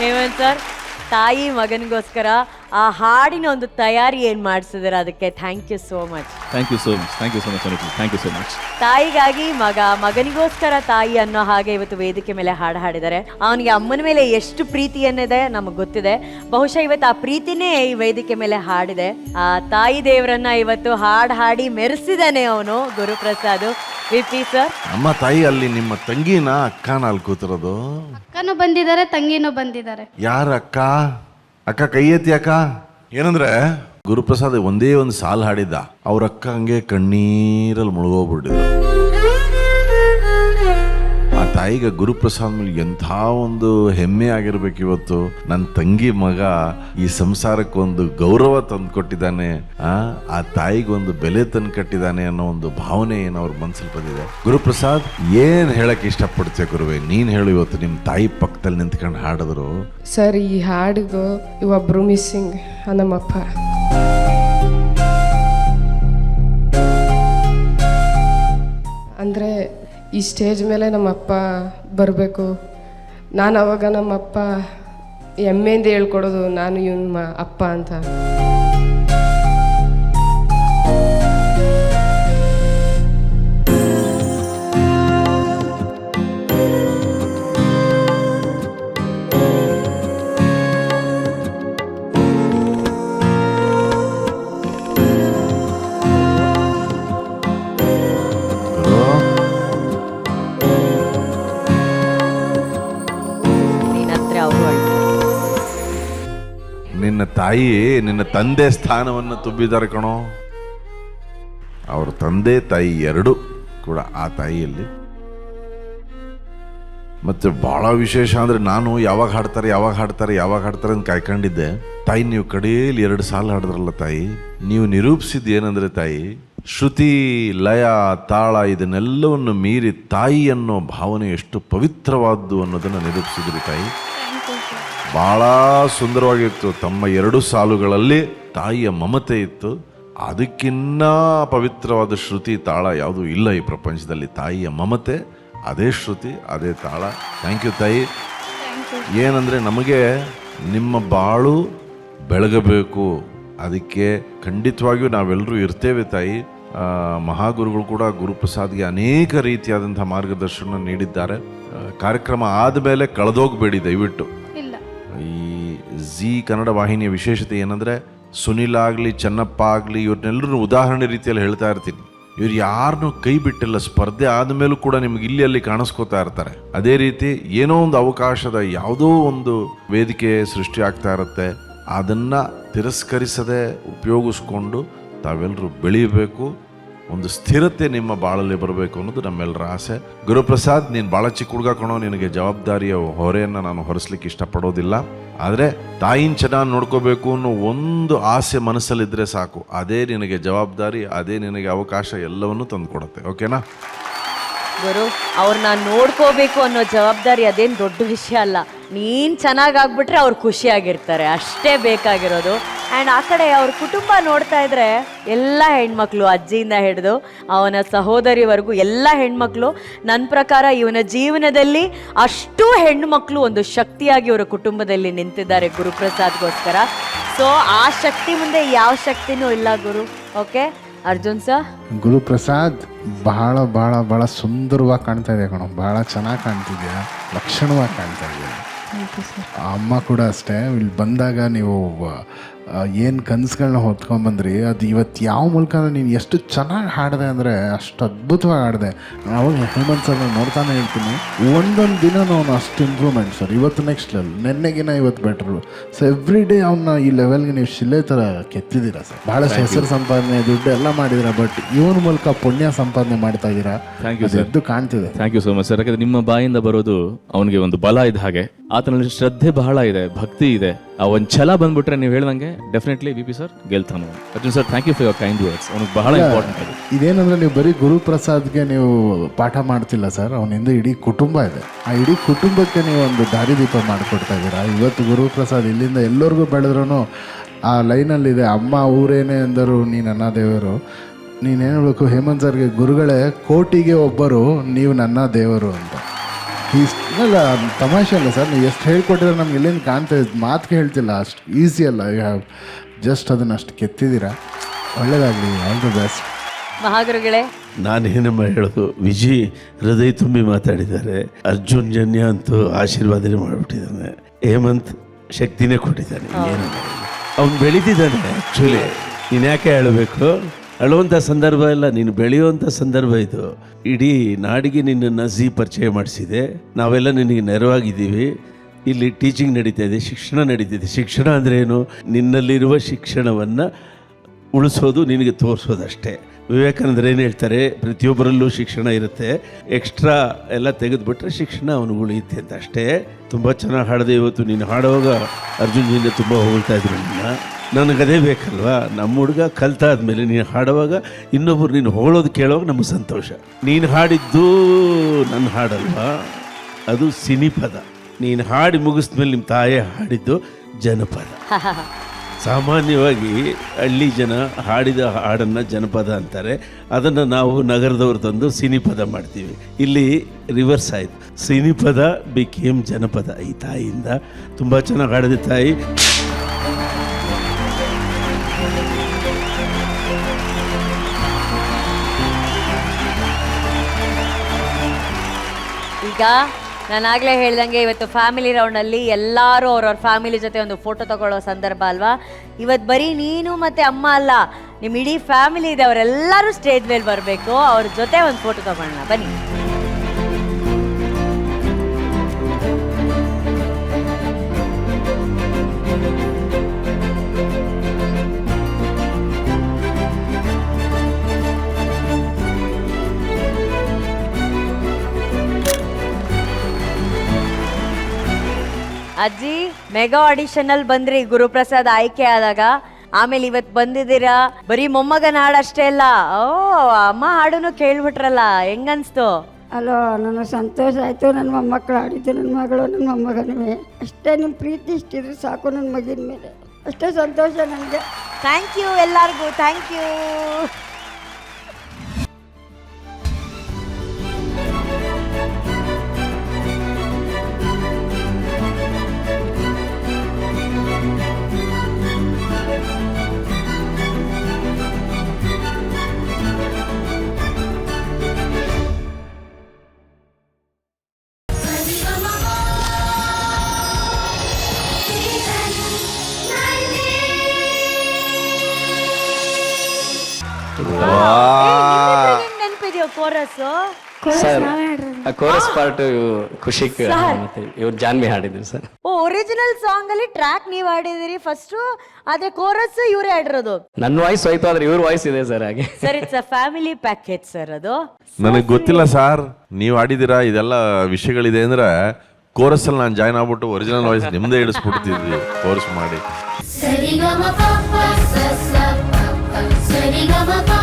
Hemant sir, ತಾಯಿ ಮಗನಿಗೋಸ್ಕರ ಆ ಹಾಡಿನ ಒಂದು ತಯಾರಿ ಏನು ಮಾಡಿಸಿದಾರೆ, ಅದಕ್ಕೆ thank you so much. Thank you so much, thank you so much Anukool, thank you so much. ತಾಯಿಗಾಗಿ ಮಗ, ಮಗನಿಗೋಸ್ಕರ ತಾಯಿ ಅನ್ನೋ ಹಾಗೆ ಇವತ್ತು ವೇದಿಕೆ ಮೇಲೆ ಹಾಡು ಹಾಡಿದ್ದಾರೆ. ಅವನಿಗೆ ಅಮ್ಮನ ಮೇಲೆ ಎಷ್ಟು ಪ್ರೀತಿ ಅನ್ನೋದೇ ನಮಗೆ ಗೊತ್ತಿದೆ. ಬಹುಶಃ ಇವತ್ತು ಆ ಪ್ರೀತಿನೇ ಈ ವೇದಿಕೆ ಮೇಲೆ ಹಾಡಿದೆ. ಆ ತಾಯಿ ದೇವರನ್ನ ಇವತ್ತು ಹಾಡು ಹಾಡಿ ಮೆರೆಸಿದಾನೆ ಅವನು ಗುರುಪ್ರಸಾದ್. ವಿಪಿ ಸರ್, ಅಮ್ಮ ತಾಯಿ ಅಲ್ಲಿ ನಿಮ್ಮ ತಂಗಿನ ಅಕ್ಕನ ಅಲ್ಲಿ ಕೂತಿರೋದು? ಅಕ್ಕನೂ ಬಂದಿದ್ದಾರೆ, ತಂಗಿನೂ ಬಂದಿದ್ದಾರೆ. ಯಾರ ಅಕ್ಕ? ಅಕ್ಕ ಕೈ ಎತ್ತಿ ಅಕ್ಕ. ಏನಂದ್ರೆ ಗುರುಪ್ರಸಾದ್ ಒಂದೇ ಒಂದು ಸಾಲು ಹಾಡಿದ್ದ, ಅವ್ರ ಅಕ್ಕ ಹಂಗೆ ಕಣ್ಣೀರಲ್ಲಿ ಮುಳುಗೋಗ್ಬಿಟ್ಟಿದ್ರು. ಆ ತಾಯಿಗೆ ಗುರುಪ್ರಸಾದ್ ಮೇಲೆ ಎಂಥ ಒಂದು ಹೆಮ್ಮೆ ಆಗಿರ್ಬೇಕು. ಇವತ್ತು ನನ್ನ ತಂಗಿ ಮಗ ಈ ಸಂಸಾರಕ್ಕೆ ಒಂದು ಗೌರವ ತಂದು ಕೊಟ್ಟಿದ್ದಾನೆ, ಆ ತಾಯಿಗೆ ಒಂದು ಬೆಲೆ ತಂದು ಕಟ್ಟಿದ್ದಾನೆ ಅನ್ನೋ ಒಂದು ಭಾವನೆ ಏನು ಅವ್ರ ಮನಸ್ಸಲ್ಲಿ ಬಂದಿದೆ. ಗುರುಪ್ರಸಾದ್, ಏನ್ ಹೇಳಕ್ ಇಷ್ಟಪಡ್ತೀಯ ಗುರುವೆ? ನೀನ್ ಹೇಳು. ಇವತ್ತು ನಿಮ್ಮ ತಾಯಿ ಪಕ್ಕದಲ್ಲಿ ನಿಂತ್ಕೊಂಡು ಹಾಡಿದ್ರು. ಸರ್, ಈ ಹಾಡಿಗೂ ಒಬ್ರು ಮಿಸ್ಸಿಂಗ್, ನಮ್ಮಪ್ಪ. ಅಂದರೆ ಈ ಸ್ಟೇಜ್ ಮೇಲೆ ನಮ್ಮಪ್ಪ ಬರಬೇಕು. ನಾನು ಅವಾಗ ನಮ್ಮಪ್ಪ ಹೆಮ್ಮೆಯಿಂದ ಹೇಳ್ಕೊಡೋದು, ನಾನು ಇವನ ಅಪ್ಪ ಅಂತ. ನಿನ್ನ ತಾಯಿ ನಿನ್ನ ತಂದೆ ಸ್ಥಾನವನ್ನು ತುಂಬಿದ್ದಾರೆ ಕಣೋ. ಅವ್ರ ತಂದೆ ತಾಯಿ ಎರಡೂ ಕೂಡ ಆ ತಾಯಿಯಲ್ಲಿ. ಮತ್ತೆ ಬಹಳ ವಿಶೇಷ ಅಂದ್ರೆ, ನಾನು ಯಾವಾಗ ಹಾಡ್ತಾರೆ ಅಂತ ಕಾಯ್ಕೊಂಡಿದ್ದೆ. ತಾಯಿ, ನೀವು ಕಡೆಯಲ್ಲಿ 2 ಸಾಲು ಹಾಡಿದ್ರಲ್ಲ ತಾಯಿ, ನೀವು ನಿರೂಪಿಸಿದ್ದು ಏನಂದ್ರೆ ತಾಯಿ, ಶ್ರುತಿ, ಲಯ, ತಾಳ ಇದನ್ನೆಲ್ಲವನ್ನು ಮೀರಿ ತಾಯಿ ಅನ್ನೋ ಭಾವನೆ ಎಷ್ಟು ಪವಿತ್ರವಾದ್ದು ಅನ್ನೋದನ್ನು ನಿರೂಪಿಸಿದ್ರಿ ತಾಯಿ. ಬಹಳ ಸುಂದರವಾಗಿತ್ತು. ತಮ್ಮ 2 ಸಾಲುಗಳಲ್ಲಿ ತಾಯಿಯ ಮಮತೆ ಇತ್ತು. ಅದಕ್ಕಿನ್ನ ಪವಿತ್ರವಾದ ಶ್ರುತಿ, ತಾಳ ಯಾವುದೂ ಇಲ್ಲ ಈ ಪ್ರಪಂಚದಲ್ಲಿ. ತಾಯಿಯ ಮಮತೆ, ಅದೇ ಶ್ರುತಿ, ಅದೇ ತಾಳ. ಥ್ಯಾಂಕ್ ಯು ತಾಯಿ. ಏನಂದರೆ, ನಮಗೆ ನಿಮ್ಮ ಬಾಳು ಬೆಳಗಬೇಕು, ಅದಕ್ಕೆ ಖಂಡಿತವಾಗಿಯೂ ನಾವೆಲ್ಲರೂ ಇರ್ತೇವೆ ತಾಯಿ. ಮಹಾಗುರುಗಳು ಕೂಡ ಗುರುಪ್ರಸಾದ್ಗೆ ಅನೇಕ ರೀತಿಯಾದಂಥ ಮಾರ್ಗದರ್ಶನ ನೀಡಿದ್ದಾರೆ. ಕಾರ್ಯಕ್ರಮ ಆದಮೇಲೆ ಕಳೆದೋಗಬೇಡಿ ದಯವಿಟ್ಟು. ಈ ಜಿ ಕನ್ನಡ ವಾಹಿನಿಯ ವಿಶೇಷತೆ ಏನಂದರೆ, ಸುನಿಲ್ ಆಗಲಿ, ಚೆನ್ನಪ್ಪ ಆಗಲಿ, ಇವ್ರನ್ನೆಲ್ಲರೂ ಉದಾಹರಣೆ ರೀತಿಯಲ್ಲಿ ಹೇಳ್ತಾ ಇರ್ತೀನಿ. ಇವ್ರು ಯಾರನ್ನೂ ಕೈ ಬಿಟ್ಟಿಲ್ಲ. ಸ್ಪರ್ಧೆ ಆದಮೇಲೂ ಕೂಡ ನಿಮ್ಗೆ ಇಲ್ಲಿ ಅಲ್ಲಿ ಕಾಣಿಸ್ಕೋತಾ ಇರ್ತಾರೆ. ಅದೇ ರೀತಿ ಏನೋ ಒಂದು ಅವಕಾಶದ ಯಾವುದೋ ಒಂದು ವೇದಿಕೆ ಸೃಷ್ಟಿ ಆಗ್ತಾ ಇರುತ್ತೆ. ಅದನ್ನು ತಿರಸ್ಕರಿಸದೆ ಉಪಯೋಗಿಸ್ಕೊಂಡು ತಾವೆಲ್ಲರೂ ಬೆಳೀಬೇಕು. ಒಂದು ಸ್ಥಿರತೆ ನಿಮ್ಮ ಬಾಳಲ್ಲಿ ಬರಬೇಕು ಅನ್ನೋದು ನಮ್ಮೆಲ್ಲರ ಆಸೆ. ಗುರುಪ್ರಸಾದ್, ನೀನು ಭಾಳ ಚಿಕ್ಕ ಹುಡುಗ ಕಣೋ, ನಿನಗೆ ಜವಾಬ್ದಾರಿಯ ಹೊರೆಯನ್ನು ನಾನು ಹೊರಿಸ್ಲಿಕ್ಕೆ ಇಷ್ಟಪಡೋದಿಲ್ಲ. ಆದರೆ ತಾಯಿನ ಚೆನ್ನಾಗಿ ನೋಡ್ಕೋಬೇಕು ಅನ್ನೋ ಒಂದು ಆಸೆ ಮನಸ್ಸಲ್ಲಿದ್ದರೆ ಸಾಕು. ಅದೇ ನಿನಗೆ ಜವಾಬ್ದಾರಿ, ಅದೇ ನಿನಗೆ ಅವಕಾಶ, ಎಲ್ಲವನ್ನೂ ತಂದು ಕೊಡುತ್ತೆ. ಓಕೆನಾ ಗುರು? ಅವ್ರನ್ನ ನೋಡ್ಕೋಬೇಕು ಅನ್ನೋ ಜವಾಬ್ದಾರಿ ಅದೇನು ದೊಡ್ಡ ವಿಷಯ ಅಲ್ಲ. ನೀನು ಚೆನ್ನಾಗಾಗ್ಬಿಟ್ರೆ ಅವ್ರು ಖುಷಿಯಾಗಿರ್ತಾರೆ, ಅಷ್ಟೇ ಬೇಕಾಗಿರೋದು. ಆ್ಯಂಡ್ ಆ ಕಡೆ ಅವ್ರ ಕುಟುಂಬ ನೋಡ್ತಾ ಇದ್ರೆ ಎಲ್ಲ ಹೆಣ್ಮಕ್ಳು, ಅಜ್ಜಿಯಿಂದ ಹಿಡಿದು ಅವನ ಸಹೋದರಿವರೆಗೂ ಎಲ್ಲ ಹೆಣ್ಮಕ್ಳು, ನನ್ನ ಪ್ರಕಾರ ಇವನ ಜೀವನದಲ್ಲಿ ಅಷ್ಟೂ ಹೆಣ್ಣುಮಕ್ಳು ಒಂದು ಶಕ್ತಿಯಾಗಿ ಇವರ ಕುಟುಂಬದಲ್ಲಿ ನಿಂತಿದ್ದಾರೆ ಗುರುಪ್ರಸಾದ್ಗೋಸ್ಕರ. ಸೊ ಆ ಶಕ್ತಿ ಮುಂದೆ ಯಾವ ಶಕ್ತಿನೂ ಇಲ್ಲ ಗುರು. Okay Arjun sir? ಗುರುಪ್ರಸಾದ್ ಬಹಳ ಬಹಳ ಬಹಳ ಸುಂದರವಾಗಿ ಕಾಣ್ತಾ ಇದೆ ಕಣೋ, ಬಹಳ ಚೆನ್ನಾಗಿ ಕಾಣ್ತಿದ್ಯಾ, ಲಕ್ಷಣವಾಗಿ ಕಾಣ್ತಾ ಇದೆಯಾ. ಅಮ್ಮ ಕೂಡ ಅಷ್ಟೇ. ಇಲ್ಲಿ ಬಂದಾಗ ನೀವು ಏನು ಕನಸುಗಳನ್ನ ಹೊತ್ಕೊಂಡ್ಬಂದ್ರಿ, ಅದು ಇವತ್ತು ಯಾವ ಮೂಲಕ ನೀನು ಎಷ್ಟು ಚೆನ್ನಾಗಿ ಹಾಡಿದೆ ಅಂದರೆ ಅಷ್ಟು ಅದ್ಭುತವಾಗಿ ಹಾಡಿದೆ. ಅವಾಗ ಹೇಮಂತ್ ಸರ್ ನೋಡ್ತಾನೆ ಹೇಳ್ತೀನಿ, ಒಂದೊಂದು ದಿನ ಅವನು ಅಷ್ಟು ಇಂಪ್ರೂವ್ಮೆಂಟ್ ಸರ್. ಇವತ್ತು ನೆಕ್ಸ್ಟ್ ಲೆವೆಲ್, ನೆನ್ನೆಗಿನ ಇವತ್ತು ಬೆಟ್ರು. ಸೊ ಎವ್ರಿ ಡೇ ಅವನ್ನ ಈ ಲೆವೆಲ್ಗೆ ನೀವು ಶಿಲೆ ಥರ ಕೆತ್ತಿದ್ದೀರಾ ಸರ್. ಭಾಳಷ್ಟು ಹೆಸರು ಸಂಪಾದನೆ, ದುಡ್ಡು ಎಲ್ಲ ಮಾಡಿದ್ದೀರಾ. ಬಟ್ ಇವನ ಮೂಲಕ ಪುಣ್ಯ ಸಂಪಾದನೆ ಮಾಡ್ತಾ ಇದ್ದೀರಾ. ಥ್ಯಾಂಕ್ ಯು ಸರ್, ಎದ್ದು ಕಾಣ್ತಿದೆ. Thank you so much sir. ಯಾಕಂದರೆ ನಿಮ್ಮ ಬಾಯಿಂದ ಬರೋದು ಅವನಿಗೆ ಒಂದು ಬಲ ಇದ್ದ ಹಾಗೆ. ಆತನಲ್ಲಿ ಶ್ರದ್ಧೆ ಬಹಳ ಇದೆ, ಭಕ್ತಿ ಇದೆ. ಆ ಒಂದು ಛಲ ಬಂದ್ಬಿಟ್ರೆ ನೀವು ಹೇಳ್ದಂಗೆ ಡೆಫಿನೆಟ್ಲಿ ವಿ ಪಿ ಸರ್ ಗೆಲ್ತಾನೆ. Arjun sir, thank you for your kind words. ಅವನಿಗೆ ಬಹಳ ಇಂಪಾರ್ಟೆಂಟ್ ಅದು. ಇದೇನಂದ್ರೆ, ನೀವು ಬರೀ ಗುರುಪ್ರಸಾದ್ಗೆ ನೀವು ಪಾಠ ಮಾಡ್ತಿಲ್ಲ ಸರ್, ಅವನಿಂದ ಇಡೀ ಕುಟುಂಬ ಇದೆ. ಆ ಇಡೀ ಕುಟುಂಬಕ್ಕೆ ನೀವು ಒಂದು ದಾರಿದೀಪ ಮಾಡಿಕೊಡ್ತಾ ಇದ್ದೀರಾ. ಇವತ್ತು ಗುರುಪ್ರಸಾದ್ ಇಲ್ಲಿಂದ ಎಲ್ಲರಿಗೂ ಬೆಳೆದ್ರೂ ಆ ಲೈನಲ್ಲಿದೆ, ಅಮ್ಮ ಊರೇನೇ ಅಂದರು ನೀನು ನನ್ನ ದೇವರು. ನೀನು ಹೇಳಬೇಕು ಹೇಮಂತ್ ಸರ್ಗೆ, ಗುರುಗಳೇ ಕೋಟಿಗೆ ಒಬ್ಬರು, ನೀವು ನನ್ನ ದೇವರು ಅಂತ. ಇಲ್ಲ ತಮಾಷೆ ಅಲ್ಲ ಸರ್, ನೀವು ಎಷ್ಟು ಹೇಳ್ಕೊಟ್ಟಿದ್ರೆ ನಮ್ಗೆ ಎಲ್ಲಿಂದ ಕಾಣ್ತಾ ಇದೆ, ಮಾತಿಗೆ ಹೇಳ್ತಿಲ್ಲ, ಅಷ್ಟು ಈಸಿ ಅಲ್ಲ. ಯು ಹ್ಯಾವ್ ಜಸ್ಟ್ ಅದನ್ನು ಅಷ್ಟು ಕೆತ್ತಿದ್ದೀರಾ. ಒಳ್ಳೇದಾಗಲಿ, ಆಲ್ ದಿ ಬೆಸ್ಟ್. ಮಹಾಗುರುಗಳೇ, ನಾನೇನಮ್ಮ ಹೇಳೋದು, ವಿಜಿ ಹೃದಯ ತುಂಬಿ ಮಾತಾಡಿದ್ದಾರೆ. ಅರ್ಜುನ್ ಜನ್ಯ ಅಂತೂ ಆಶೀರ್ವಾದನೆ ಮಾಡಿಬಿಟ್ಟಿದ್ದಾನೆ. ಹೇಮಂತ್ ಶಕ್ತಿನೇ ಕೊಟ್ಟಿದ್ದಾನೆ. ಏನು ಅವ್ನು ಬೆಳೀತಿದ್ದಾನೆ. ಆ್ಯಕ್ಚುಲಿ ನೀನು ಯಾಕೆ ಹೇಳಬೇಕು? ಅಳುವಂಥ ಸಂದರ್ಭ ಇಲ್ಲ, ನೀನು ಬೆಳೆಯುವಂಥ ಸಂದರ್ಭ ಇದು. ಇಡೀ ನಾಡಿಗೆ ನಿನ್ನನ್ನು ಪರಿಚಯ ಮಾಡಿಸಿದೆ. ನಾವೆಲ್ಲ ನಿನಗೆ ನೆರವಾಗಿದ್ದೀವಿ. ಇಲ್ಲಿ ಟೀಚಿಂಗ್ ನಡೀತಾ ಇದೆ, ಶಿಕ್ಷಣ ನಡೀತಿದೆ. ಶಿಕ್ಷಣ ಅಂದರೆ ಏನು? ನಿನ್ನಲ್ಲಿರುವ ಶಿಕ್ಷಣವನ್ನು ಉಳಿಸೋದು, ನಿನಗೆ ತೋರಿಸೋದಷ್ಟೇ. ವಿವೇಕಾನಂದರು ಏನು ಹೇಳ್ತಾರೆ, ಪ್ರತಿಯೊಬ್ಬರಲ್ಲೂ ಶಿಕ್ಷಣ ಇರುತ್ತೆ, ಎಕ್ಸ್ಟ್ರಾ ಎಲ್ಲ ತೆಗೆದುಬಿಟ್ರೆ ಶಿಕ್ಷಣ ಅವನು ಉಳಿಯುತ್ತೆ ಅಂತ ಅಷ್ಟೇ. ತುಂಬ ಚೆನ್ನಾಗಿ ಹಾಡಿದೆ ಇವತ್ತು. ನೀನು ಹಾಡುವಾಗ ಅರ್ಜುನ್ಜಿಂದ ತುಂಬ ಹೊಗಳ್ತಾ ಇದ್ರು ನಿನ್ನ. ನನಗದೇ ಬೇಕಲ್ವಾ, ನಮ್ಮ ಹುಡುಗ ಕಲ್ತಾದ್ಮೇಲೆ ನೀನು ಹಾಡುವಾಗ ಇನ್ನೊಬ್ಬರು ನೀನು ಹೊಗಳೋದು ಕೇಳುವಾಗ ನಮಗೆ ಸಂತೋಷ. ನೀನು ಹಾಡಿದ್ದು ನನ್ನ ಹಾಡಲ್ವಾ, ಅದು ಸಿನಿಪದ. ನೀನು ಹಾಡಿ ಮುಗಿಸ್ಮೇಲೆ ನಿಮ್ಮ ತಾಯಿ ಹಾಡಿದ್ದು ಜನಪದ. ಸಾಮಾನ್ಯವಾಗಿ ಹಳ್ಳಿ ಜನ ಹಾಡಿದ ಹಾಡನ್ನು ಜನಪದ ಅಂತಾರೆ, ಅದನ್ನು ನಾವು ನಗರದವ್ರು ತಂದು ಸಿನಿಪದ ಮಾಡ್ತೀವಿ. ಇಲ್ಲಿ ರಿವರ್ಸ್ ಆಯಿತು, ಸಿನಿಪದ ಬಿಕೇಮ್ ಜನಪದ ಈ ತಾಯಿಯಿಂದ. ತುಂಬ ಚೆನ್ನಾಗಿ ಹಾಡಿದೆ ತಾಯಿ. ಈಗ ನಾನಾಗಲೇ ಹೇಳ್ದಂಗೆ ಇವತ್ತು ಫ್ಯಾಮಿಲಿ ರೌಂಡಲ್ಲಿ ಎಲ್ಲರೂ ಅವ್ರವ್ರ ಫ್ಯಾಮಿಲಿ ಜೊತೆ ಒಂದು ಫೋಟೋ ತಗೊಳ್ಳೋ ಸಂದರ್ಭ ಅಲ್ವಾ. ಇವತ್ತು ಬರೀ ನೀನು ಮತ್ತು ಅಮ್ಮ ಅಲ್ಲ, ನಿಮ್ಮ ಇಡೀ ಫ್ಯಾಮಿಲಿ ಇದೆ, ಅವರೆಲ್ಲರೂ ಸ್ಟೇಜ್ ಮೇಲೆ ಬರಬೇಕು. ಅವ್ರ ಜೊತೆ ಒಂದು ಫೋಟೋ ತಗೊಳ್ಳೋಣ, ಬನ್ನಿ. ಅಜ್ಜಿ, ಮೆಗಾ ಆಡಿಷನ್ ಅಲ್ಲಿ ಬಂದ್ರಿ ಗುರುಪ್ರಸಾದ್ ಆಯ್ಕೆ ಆದಾಗ. ಆಮೇಲೆ ಇವತ್ತು ಬಂದಿದ್ದೀರಾ, ಬರೀ ಮೊಮ್ಮಗನ ಹಾಡು ಅಷ್ಟೇ ಅಲ್ಲ, ಅಮ್ಮ ಹಾಡುನು ಕೇಳ್ಬಿಟ್ರಲ್ಲ, ಹೆಂಗನ್ಸ್ತು? ಅಲೋ, ನನಗೆ ಸಂತೋಷ ಆಯಿತು. ನನ್ನ ಮೊಮ್ಮಕ್ಕಳು ಆಡಿದ್ದು, ನನ್ನ ಮಗಳು ನನ್ನ ಮೊಮ್ಮಗನವೇ. ಅಷ್ಟೇ ನಿಮ್ಮ ಪ್ರೀತಿ ಇಷ್ಟಿದ್ರೆ ಸಾಕು ನನ್ನ ಮಗಿನ ಮೇಲೆ, ಅಷ್ಟೇ ಸಂತೋಷ ನನಗೆ. ಥ್ಯಾಂಕ್ ಯು ಎಲ್ಲರಿಗೂ, ಥ್ಯಾಂಕ್ ಯು. ನೆನಪಿದೆಯೋ ಕೋರಸ್? ಸರ್ ಕೋರಸ್ ಪಾರ್ಟ್ ಖುಷಿಕ್ ಮತ್ತೆ ಇವ್ರು ಜಾನ್ವಿ ಹಾಡಿದ್ರು ಸರ್. ಒರಿಜಿನಲ್ ಸಾಂಗ್ ಅಲ್ಲಿ ಟ್ರ್ಯಾಕ್ ನೀವ್ ಹಾಡಿದಿರಿ ಫಸ್ಟ್, ಆದ್ರೆ ಕೋರಸ್ ಇವರೇ ಹಾಡಿರೋದು. ನನ್ನ ವಾಯ್ಸ್ ಹೋಯ್ತು, ಆದ್ರೆ ಇವ್ರ ವಾಯ್ಸ್ ಇದೆ ಸರ್. ಹಾಗೆ sir, it's a family package sir ಅದು. ನನಗೆ ಗೊತ್ತಿಲ್ಲ ಸರ್, ನೀವು ಆಡಿದ್ದೀರಾ, ಇದೆಲ್ಲ ವಿಷಯಗಳಿದೆ ಅಂದ್ರೆ ಕೋರಸ್ ಅಲ್ಲಿ ನಾನು ಜಾಯ್ನ್ ಆಗ್ಬಿಟ್ಟು ಒರಿಜಿನಲ್ ವಾಯ್ಸ್ ನಿಮ್ದೇ ಇಡಿಸ್ಬಿಡ್ತಿದ್ವಿ ಕೋರ್ಸ್ ಮಾಡಿ. ಸರಿಗಮ ಪಪ್ಪ ಸಸ ಪಪ್ಪ ಸರಿಗಮ ಪಾ